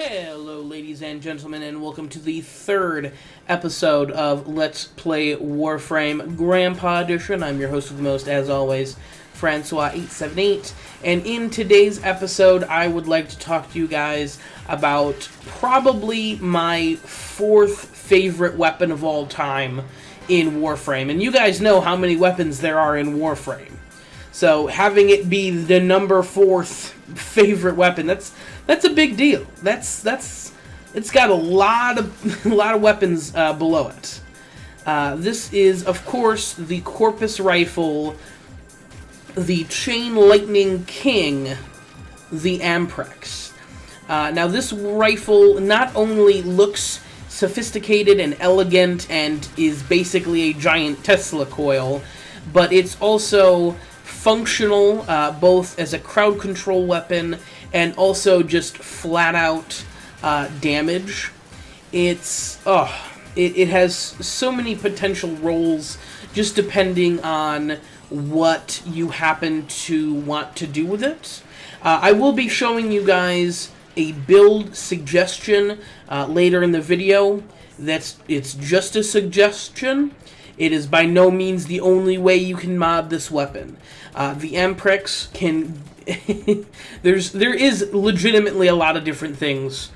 Hello, ladies and gentlemen, and welcome to the third episode of Let's Play Warframe Grandpa Edition. I'm your host with the most, as always, Francois878, and in today's episode, I would like to talk to you guys about probably my fourth favorite weapon of all time in Warframe. And you guys know how many weapons there are in Warframe. So having it be the number fourth favorite weapon, that's a big deal. It's got a lot of weapons below it. This is, of course, the Corpus Rifle, the Chain Lightning King, the Amprex. Now this rifle not only looks sophisticated and elegant and is basically a giant Tesla coil, but it's also functional, both as a crowd control weapon and also just flat out damage. It has so many potential roles just depending on what you happen to want to do with it. I will be showing you guys a build suggestion later in the video. It's just a suggestion. It is by no means the only way you can mod this weapon. The Amprex can... there is legitimately a lot of different things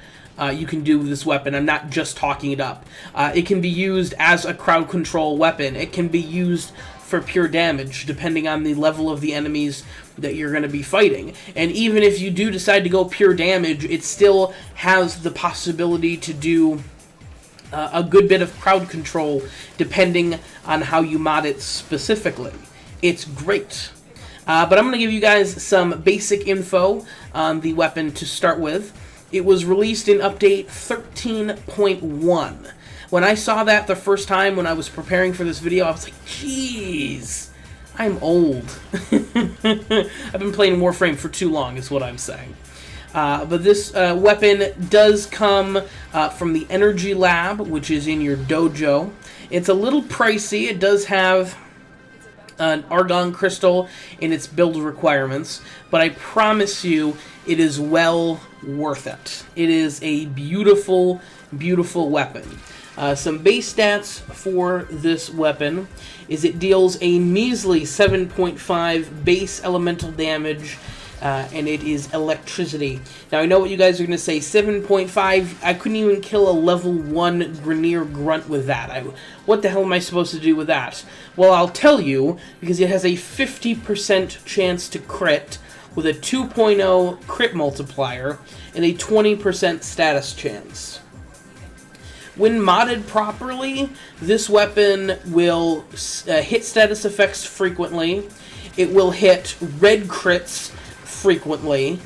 you can do with this weapon. I'm not just talking it up. It can be used as a crowd control weapon. It can be used for pure damage, depending on the level of the enemies that you're going to be fighting. And even if you do decide to go pure damage, it still has the possibility to do a good bit of crowd control, depending on how you mod it specifically. It's great. But I'm going to give you guys some basic info on the weapon to start with. It was released in update 13.1. When I saw that the first time when I was preparing for this video, I was like, jeez, I'm old. I've been playing Warframe for too long, is what I'm saying. But this weapon does come from the Energy Lab, which is in your dojo. It's a little pricey. It does have an argon crystal in its build requirements, but I promise you it is well worth it. It is a beautiful, beautiful weapon. Some base stats for this weapon is it deals a measly 7.5 base elemental damage, and it is electricity. Now, I know what you guys are going to say, 7.5, I couldn't even kill a level 1 Grineer Grunt with that. What the hell am I supposed to do with that? Well, I'll tell you, because it has a 50% chance to crit, with a 2.0 crit multiplier, and a 20% status chance. When modded properly, this weapon will hit status effects frequently, it will hit red crits frequently,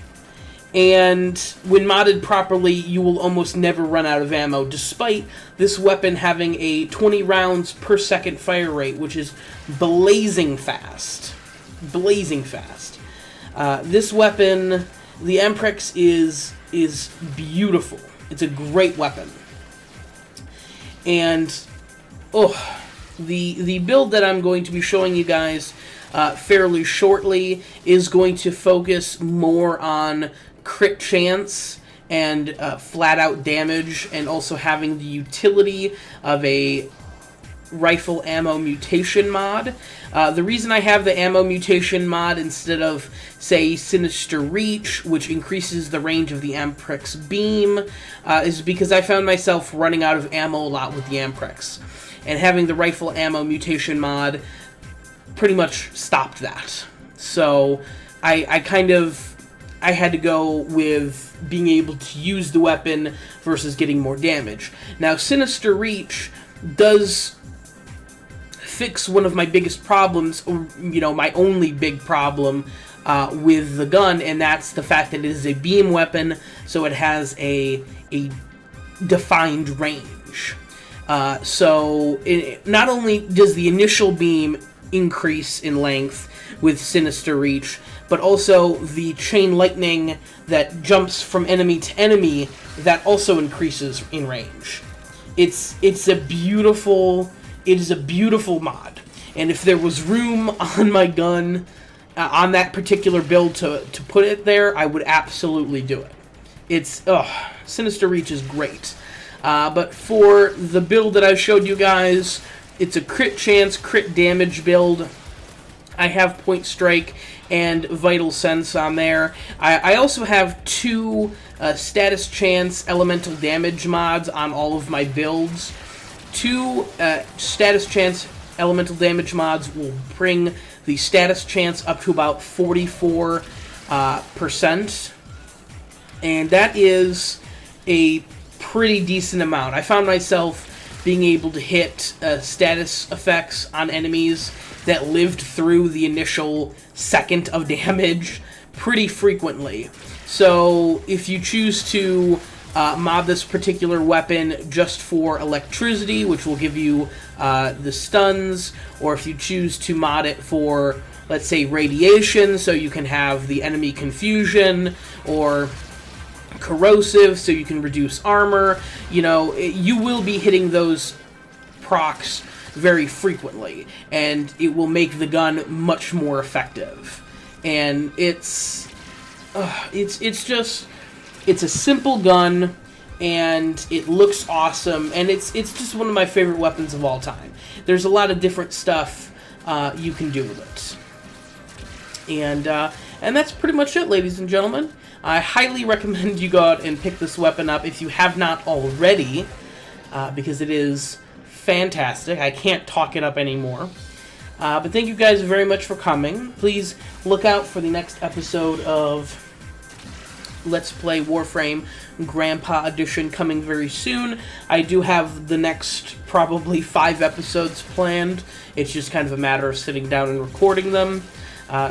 and when modded properly, you will almost never run out of ammo, despite this weapon having a 20 rounds per second fire rate, which is blazing fast. Blazing fast. This weapon, the Amprex, is beautiful. It's a great weapon. And, the build that I'm going to be showing you guys fairly shortly is going to focus more on crit chance and flat-out damage, and also having the utility of a rifle ammo mutation mod. The reason I have the ammo mutation mod instead of, say, Sinister Reach, which increases the range of the Amprex beam, is because I found myself running out of ammo a lot with the Amprex. And having the rifle ammo mutation mod pretty much stopped that. So I had to go with being able to use the weapon versus getting more damage. Now, Sinister Reach does fix one of my biggest problems, or, my only big problem with the gun, and that's the fact that it is a beam weapon, so it has a defined range. Not only does the initial beam increase in length with Sinister Reach, but also the Chain Lightning that jumps from enemy to enemy, that also increases in range. It is a beautiful mod, and if there was room on my gun, on that particular build to put it there, I would absolutely do it. Sinister Reach is great. But for the build that I showed you guys, it's a crit chance, crit damage build. I have Point Strike and Vital Sense on there. I also have 2 status chance elemental damage mods on all of my builds. 2 status chance elemental damage mods will bring the status chance up to about 44%. And that is a pretty decent amount. I found myself being able to hit status effects on enemies that lived through the initial second of damage pretty frequently. So if you choose to mod this particular weapon just for electricity, which will give you the stuns, or if you choose to mod it for, let's say, radiation, so you can have the enemy confusion, or corrosive, so you can reduce armor, you will be hitting those procs very frequently, and it will make the gun much more effective. And it's a simple gun, and it looks awesome, and it's just one of my favorite weapons of all time. There's a lot of different stuff you can do with it. And that's pretty much it, ladies and gentlemen. I highly recommend you go out and pick this weapon up if you have not already, because it is fantastic. I can't talk it up anymore. But thank you guys very much for coming. Please look out for the next episode of Let's Play Warframe Grandpa Edition coming very soon. I do have the next probably 5 episodes planned. It's just kind of a matter of sitting down and recording them.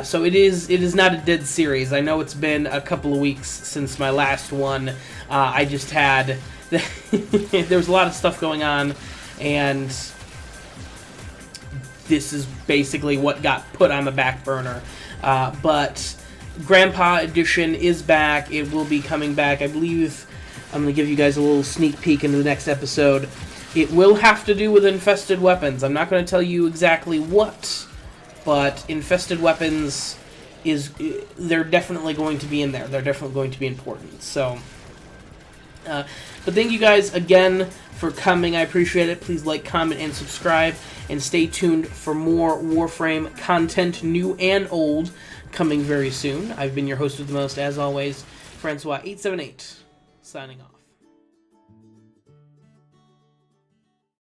So it is not a dead series. I know it's been a couple of weeks since my last one. I just had there was a lot of stuff going on, and this is basically what got put on the back burner. But Grandpa Edition is back. It will be coming back. I believe I'm going to give you guys a little sneak peek into the next episode. It will have to do with infested weapons. I'm not going to tell you exactly what, but infested weapons they're definitely going to be in there. They're definitely going to be important. So, but thank you guys again for coming. I appreciate it. Please like, comment, and subscribe, and stay tuned for more Warframe content, new and old, coming very soon. I've been your host with the most, as always, Francois878, signing off.